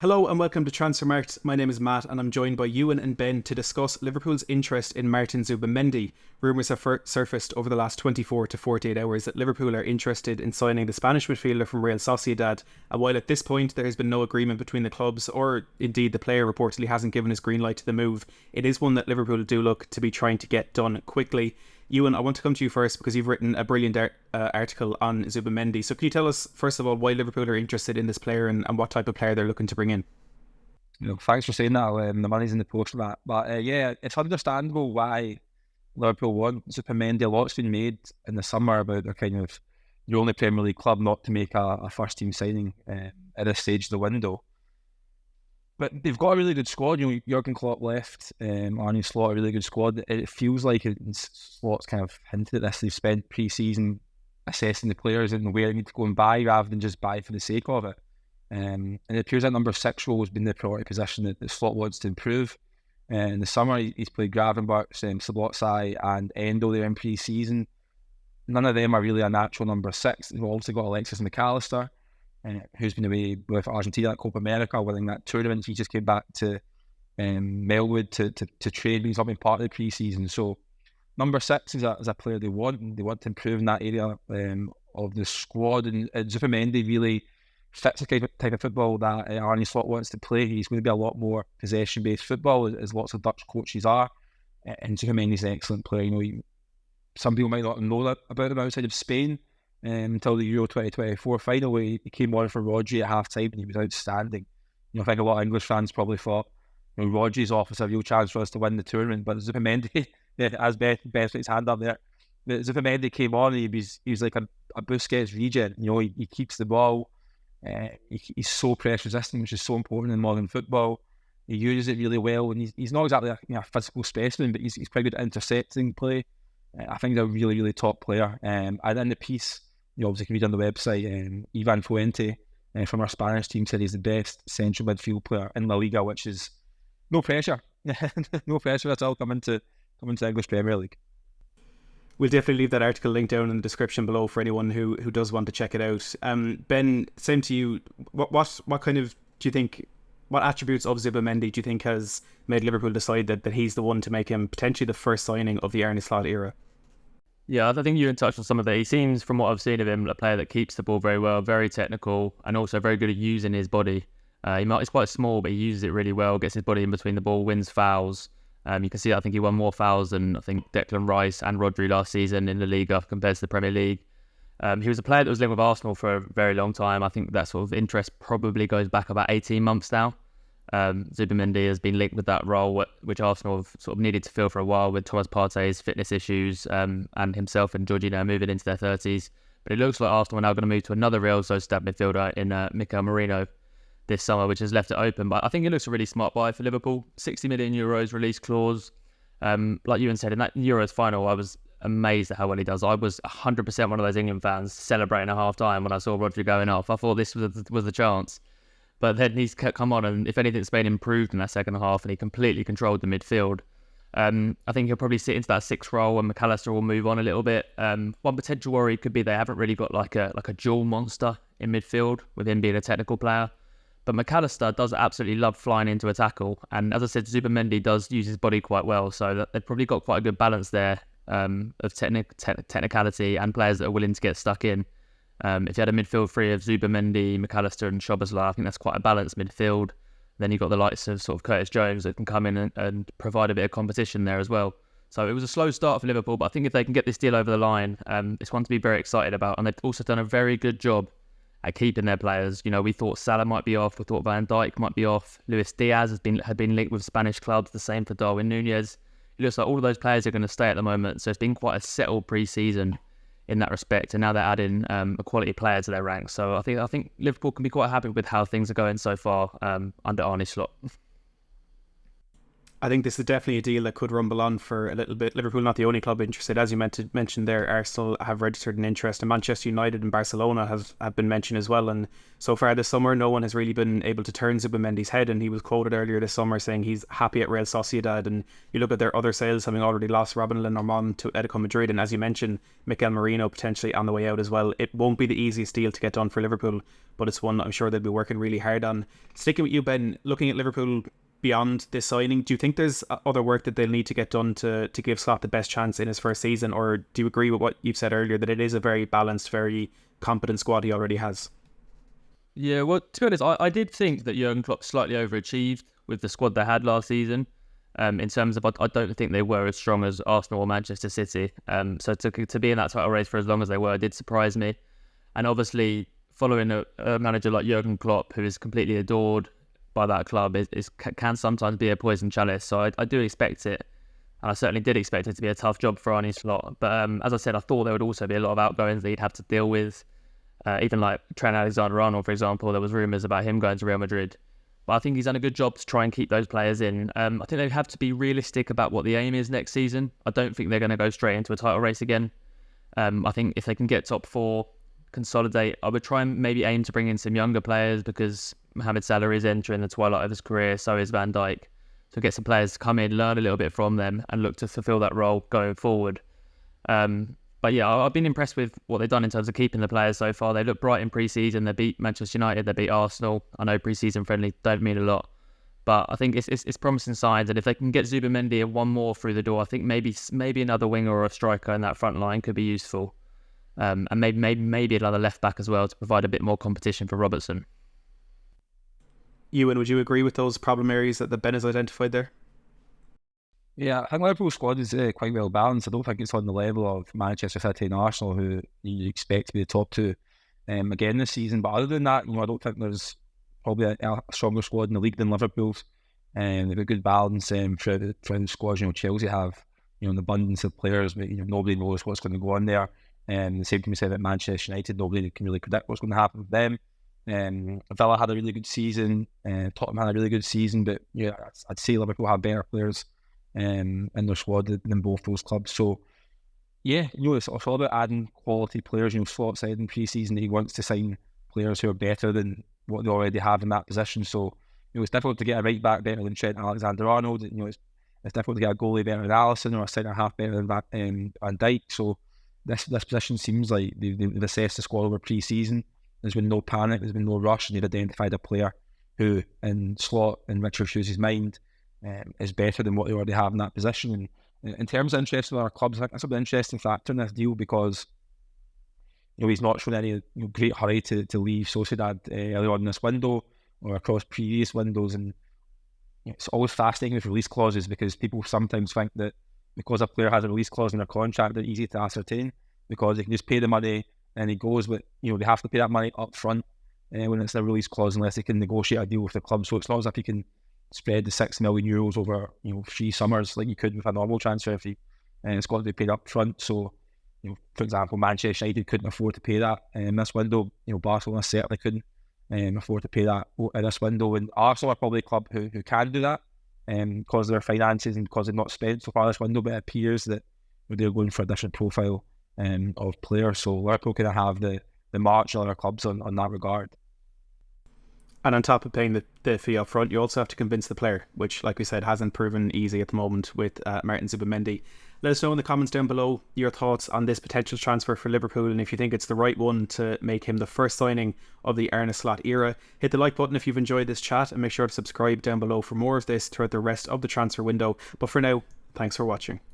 Hello and welcome to Transfermarkt. My name is Matt and I'm joined by Ewan and Ben to discuss Liverpool's interest in Martin Zubamendi. Rumours have surfaced over the last 24 to 48 hours that Liverpool are interested in signing the Spanish midfielder from Real Sociedad, and while at this point there has been no agreement between the clubs, or indeed the player reportedly hasn't given his green light to the move, it is one that Liverpool do look to be trying to get done quickly. Ewan, I want to come to you first because you've written a brilliant article on Zupamendi. So can you tell us, first of all, why Liverpool are interested in this player and what type of player they're looking to bring in? Thanks for saying that. The money's in the post for that. But yeah, it's understandable why Liverpool want Zupamendi. A lot's been made in the summer about they're kind of the only Premier League club not to make a first team signing at this stage of the window. But they've got a really good squad. Jurgen Klopp left, Arne Slot, a really good squad. It feels like Slot's kind of hinted at this. They've spent pre-season assessing the players and where they need to go and buy rather than just buy for the sake of it. And it appears that number 6 role has been the priority position that Slot wants to improve. In the summer, he's played Gravenberch, Sablotsai and Endo there in pre-season. None of them are really a natural number 6. They've also got Alexis McAllister, who's been away with Argentina at Copa America, winning that tournament. He just came back to Melwood to train. He's not been part of the pre-season. So number 6 is a player they want, and they want to improve in that area of the squad. And Zupamendi really fits the type of football that Arne Slot wants to play. He's going to be a lot more possession-based football, as lots of Dutch coaches are. And Zupamendi's an excellent player. Some people might not know that about him outside of Spain. Until the Euro 2024 final, where he came on for Rodri at half-time and he was outstanding. I think a lot of English fans probably thought, Rodri's off as a real chance for us to win the tournament, but Zupamendi, as Ben put his hand up there, Zupamendi came on and he was like a Busquets regen. He keeps the ball. He's so press resistant, which is so important in modern football. He uses it really well, and he's not exactly a physical specimen, but he's pretty good at intercepting play. I think he's a really, really top player. And in the piece, you obviously can read on the website, Ivan Fuente from our Spanish team said he's the best central midfield player in La Liga, which is no pressure. No pressure at all coming to English Premier League. We'll definitely leave that article linked down in the description below for anyone who does want to check it out. Ben, same to you. What kind of, do you think, what attributes of Zubamendi do you think has made Liverpool decide that he's the one to make him potentially the first signing of the Arne Slot era? Yeah, I think you touched on some of that. He seems, from what I've seen of him, a player that keeps the ball very well, very technical, and also very good at using his body. He's quite small, but he uses it really well, gets his body in between the ball, wins fouls. You can see I think he won more fouls than I think Declan Rice and Rodri last season in the Liga compared to the Premier League. He was a player that was linked with Arsenal for a very long time. I think that sort of interest probably goes back about 18 months now. Zubamendi has been linked with that role, which Arsenal have sort of needed to fill for a while, with Thomas Partey's fitness issues and himself and Jorginho moving into their 30s. But it looks like Arsenal are now going to move to another Real Sociedad midfielder in Mikel Merino this summer, which has left it open. But I think it looks a really smart buy for Liverpool. 60 million euros release clause. Like Ewan said, in that Euros final, I was amazed at how well he does. I was 100% one of those England fans celebrating at half-time when I saw Rodri going off. I thought this was the chance. But then he's come on, and if anything, Spain improved in that second half, and he completely controlled the midfield. I think he'll probably sit into that 6th role, and McAllister will move on a little bit. One potential worry could be they haven't really got like a dual monster in midfield, with him being a technical player. But McAllister does absolutely love flying into a tackle, and as I said, Zupamendi does use his body quite well, so they've probably got quite a good balance there of technicality and players that are willing to get stuck in. If you had a midfield three of Zupamendi, McAllister and Szoboszlai, I think that's quite a balanced midfield. Then you've got the likes of sort of Curtis Jones that can come in and provide a bit of competition there as well. So it was a slow start for Liverpool, but I think if they can get this deal over the line, it's one to be very excited about. And they've also done a very good job at keeping their players. We thought Salah might be off, we thought Van Dijk might be off. Luis Diaz had been linked with Spanish clubs, the same for Darwin Núñez. It looks like all of those players are going to stay at the moment, so it's been quite a settled pre-season in that respect, and now they're adding a quality player to their ranks. So I think Liverpool can be quite happy with how things are going so far under Arne Slot. I think this is definitely a deal that could rumble on for a little bit. Liverpool not the only club interested. As you mentioned there, Arsenal have registered an interest, and Manchester United and Barcelona have been mentioned as well. And so far this summer, no one has really been able to turn Zubamendi's head, and he was quoted earlier this summer saying he's happy at Real Sociedad. And you look at their other sales, having already lost Robin Lenormand to Atletico Madrid, and as you mentioned, Mikel Merino potentially on the way out as well. It won't be the easiest deal to get done for Liverpool, but it's one I'm sure they'll be working really hard on. Sticking with you, Ben, looking at Liverpool beyond this signing, do you think there's other work that they'll need to get done to give Slot the best chance in his first season, or do you agree with what you've said earlier, that it is a very balanced, very competent squad he already has? Yeah, well, to be honest, I did think that Jurgen Klopp slightly overachieved with the squad they had last season. In terms of, I don't think they were as strong as Arsenal or Manchester City. So to be in that title race for as long as they were did surprise me. And obviously, following a manager like Jurgen Klopp, who is completely adored by that club, can sometimes be a poison chalice. So I do expect it, and I certainly did expect it to be a tough job for Arne Slot. But as I said, I thought there would also be a lot of outgoings that he'd have to deal with. Even like Trent Alexander-Arnold, for example, there was rumours about him going to Real Madrid. But I think he's done a good job to try and keep those players in. I think they have to be realistic about what the aim is next season. I don't think they're going to go straight into a title race again. I think if they can get top four, consolidate, I would try and maybe aim to bring in some younger players, because Mohamed Salah is entering the twilight of his career, so is Van Dijk. So get some players to come in, learn a little bit from them, and look to fulfil that role going forward. But yeah, I've been impressed with what they've done in terms of keeping the players so far. They look bright in pre-season. They beat Manchester United, they beat Arsenal. I know pre-season friendly don't mean a lot, but I think it's promising signs. And if they can get Zubamendi and one more through the door, I think maybe another winger or a striker in that front line could be useful. And maybe another left back as well to provide a bit more competition for Robertson. Ewan, would you agree with those problem areas that Ben has identified there? Yeah, I think Liverpool's squad is quite well balanced. I don't think it's on the level of Manchester City and Arsenal, who you expect to be the top two again this season. But other than that, I don't think there's probably a stronger squad in the league than Liverpool's. They've got good balance throughout the squads. Chelsea have an abundance of players, but nobody knows what's going to go on there. The same can be said about Manchester United. Nobody can really predict what's going to happen with them. Villa had a really good season. Tottenham had a really good season, but I'd say Liverpool have better players in their squad than both those clubs. So yeah, it's all about adding quality players. Slot said in pre-season that he wants to sign players who are better than what they already have in that position. So it's difficult to get a right back better than Trent Alexander-Arnold. It's difficult to get a goalie better than Alisson, or a centre half better than Van Dijk. So this position seems like they've assessed the squad over pre-season. There's been no panic, there's been no rush, and they've identified a player who, in Slot and Richard Hughes' mind, is better than what they already have in that position. And in terms of interest in our clubs, I think that's an interesting factor in this deal, because he's not shown any great hurry to leave Sociedad early on in this window or across previous windows. And it's always fascinating with release clauses, because people sometimes think that because a player has a release clause in their contract, they're easy to ascertain, because they can just pay the money and he goes, but they have to pay that money up front when it's a release clause, unless they can negotiate a deal with the club. So it's not as if you can spread the €6 million over 3 summers like you could with a normal transfer fee, and it's got to be paid up front. So for example, Manchester United couldn't afford to pay that in this window. Barcelona certainly couldn't afford to pay that in this window, and Arsenal are probably a club who can do that because of their finances and because they've not spent so far this window. But it appears that they're going for a different profile of players. So Liverpool kind of have the march on other clubs on that regard. And on top of paying the fee up front, you also have to convince the player, which, like we said, hasn't proven easy at the moment with Martin Zubamendi. Let us know in the comments down below your thoughts on this potential transfer for Liverpool, and if you think it's the right one to make him the first signing of the Arne Slot era. Hit the like button if you've enjoyed this chat, and make sure to subscribe down below for more of this throughout the rest of the transfer window. But for now, thanks for watching.